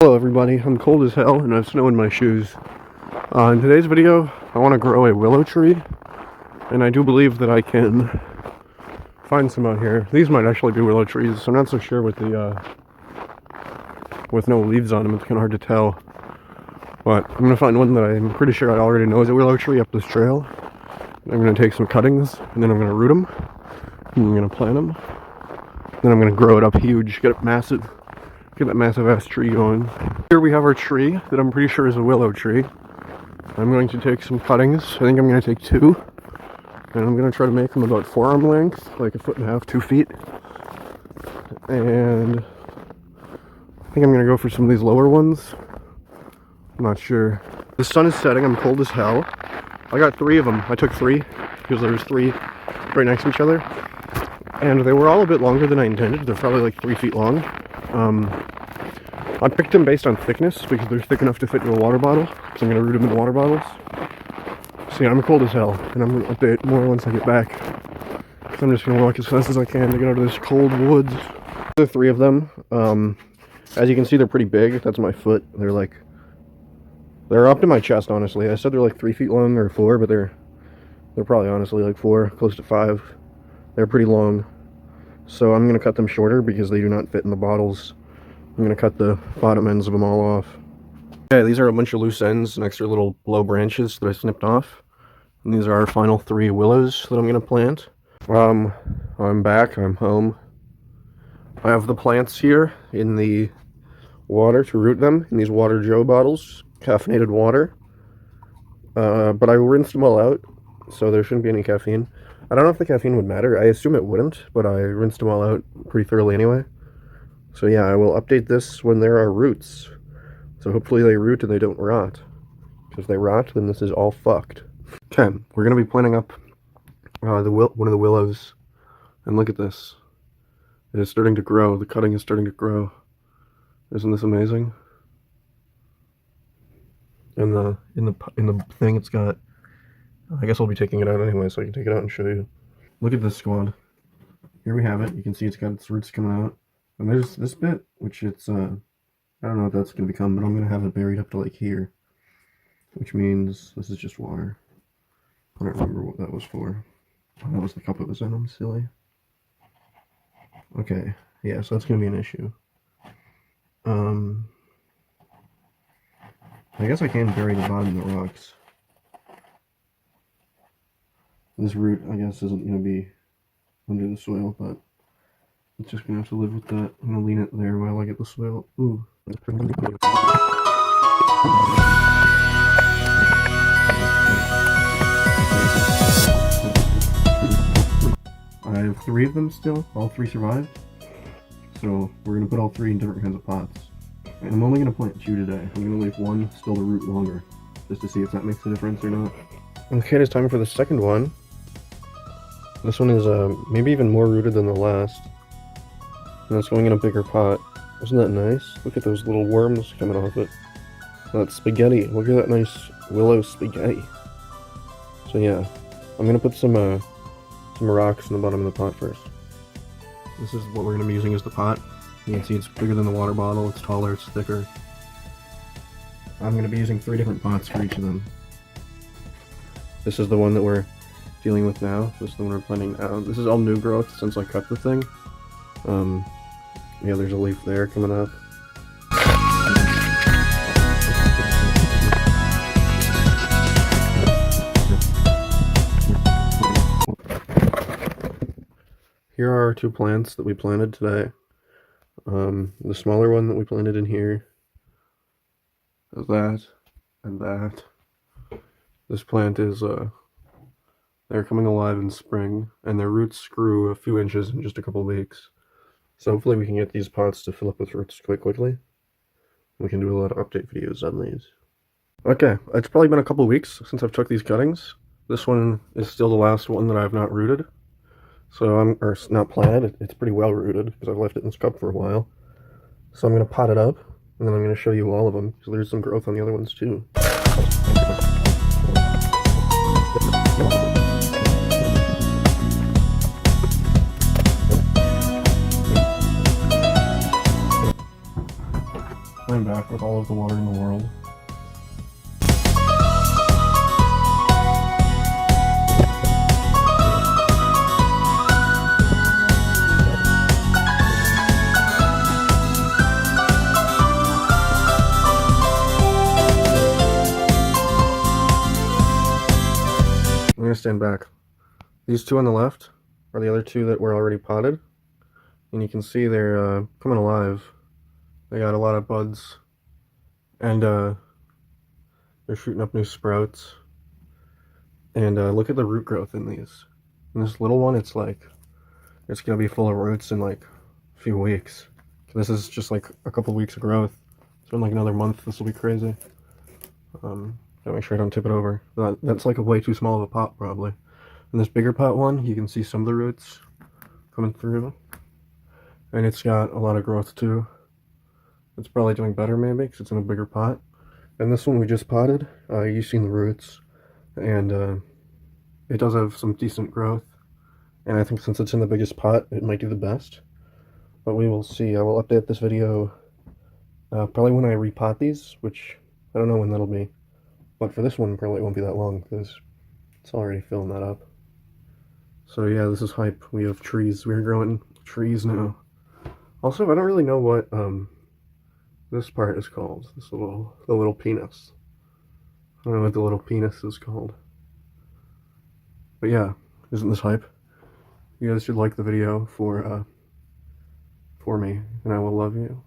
Hello everybody, I'm cold as hell and I have snow in my shoes. In today's video, I want to grow a willow tree, and I do believe that I can find some out here. These might actually be willow trees, so I'm not so sure with the with no leaves on them. It's kind of hard to tell. But I'm going to find one that I'm pretty sure I already know is a willow tree up this trail. I'm going to take some cuttings, and then I'm going to root them, and I'm going to plant them. Then I'm going to grow it up huge, get that massive ass tree going. Here we have our tree that I'm pretty sure is a willow tree. I'm going to take some cuttings. I think I'm going to take 2. And I'm going to try to make them about forearm length, like 1.5 to 2 feet. And I think I'm going to go for some of these lower ones. I'm not sure. The sun is setting. I'm cold as hell. I got 3 of them. I took 3 because there was 3 right next to each other. And they were all a bit longer than I intended. They're probably like 3 feet long. I picked them based on thickness because they're thick enough to fit in a water bottle. So I'm going to root them in water bottles. So yeah, I'm cold as hell, and I'm going to update more once I get back. So I'm just going to walk as fast as I can to get out of this cold woods. There are 3 of them. As you can see, they're pretty big. That's my foot. They're up to my chest, honestly. I said they're like 3 feet long or 4, but they're probably honestly like 4, close to 5. They're pretty long. So I'm going to cut them shorter because they do not fit in the bottles. I'm going to cut the bottom ends of them all off. Okay, these are a bunch of loose ends and extra little low branches that I snipped off. And these are our final 3 willows that I'm going to plant. I'm back. I'm home. I have the plants here in the water to root them in these water Joe bottles, caffeinated water. But I rinsed them all out, so there shouldn't be any caffeine. I don't know if the caffeine would matter. I assume it wouldn't, but I rinsed them all out pretty thoroughly anyway. So yeah, I will update this when there are roots. So hopefully they root and they don't rot. Because if they rot, then this is all fucked. Okay, we're going to be planting up one of the willows. And look at this. It is starting to grow. The cutting is starting to grow. Isn't this amazing? In the thing it's got... I guess I'll be taking it out anyway, so I can take it out and show you. Look at this squad. Here we have it. You can see it's got its roots coming out. And there's this bit, which it's, I don't know what that's going to become, but I'm going to have it buried up to like here. Which means this is just water. I don't remember what that was for. Oh, that was the cup it was in, I'm silly. Okay, yeah, so that's going to be an issue. I guess I can bury the bottom of the rocks. This root, I guess, isn't going to be under the soil, but it's just going to have to live with that. I'm going to lean it there while I get the soil. Ooh. I have 3 of them still. All 3 survived. So we're going to put all 3 in different kinds of pots. And I'm only going to plant 2 today. I'm going to leave 1 still to root longer, just to see if that makes a difference or not. Okay, it's time for the second one. This one is maybe even more rooted than the last. And it's going in a bigger pot. Isn't that nice? Look at those little worms coming off it. That's spaghetti. Look at that nice willow spaghetti. So yeah, I'm gonna put some rocks in the bottom of the pot first. This is what we're gonna be using as the pot. You can see it's bigger than the water bottle. It's taller. It's thicker. I'm gonna be using 3 different pots for each of them. This is the one that we're dealing with now. This is the one we're planting now. This is all new growth since I cut the thing. Yeah, there's a leaf there coming up. Here are our 2 plants that we planted today. The smaller one that we planted in here is that, and that. This plant is, they're coming alive in spring, and their roots grew a few inches in just a couple weeks. So hopefully we can get these pots to fill up with roots quite quickly. We can do a lot of update videos on these. Okay, it's probably been a couple weeks since I've took these cuttings. This one is still the last one that I've not rooted. So or not planted, it's pretty well rooted because I've left it in this cup for a while. So I'm going to pot it up, and then I'm going to show you all of them, because there's some growth on the other ones too. I'm back. back with all of the water in the world. I'm gonna stand back. These two on the left are the other two that were already potted, and you can see they're coming alive. They got a lot of buds, and they're shooting up new sprouts. And look at the root growth in these. In this little one, it's like it's gonna be full of roots in like a few weeks. This is just like a couple weeks of growth. So in like another month, this will be crazy. Gotta make sure I don't tip it over. That's like a way too small of a pot, probably. In this bigger pot one, you can see some of the roots coming through. And it's got a lot of growth too. It's probably doing better maybe, because it's in a bigger pot. And this one we just potted, you've seen the roots. And it does have some decent growth. And I think since it's in the biggest pot, it might do the best. But we will see. I will update this video probably when I repot these, which I don't know when that'll be. But for this one, probably it won't be that long, because it's already filling that up. So yeah, this is hype. We have trees. We're growing trees now. Also, I don't really know what this part is called. The little penis. I don't know what the little penis is called. But yeah, isn't this hype? You guys should like the video for me, and I will love you.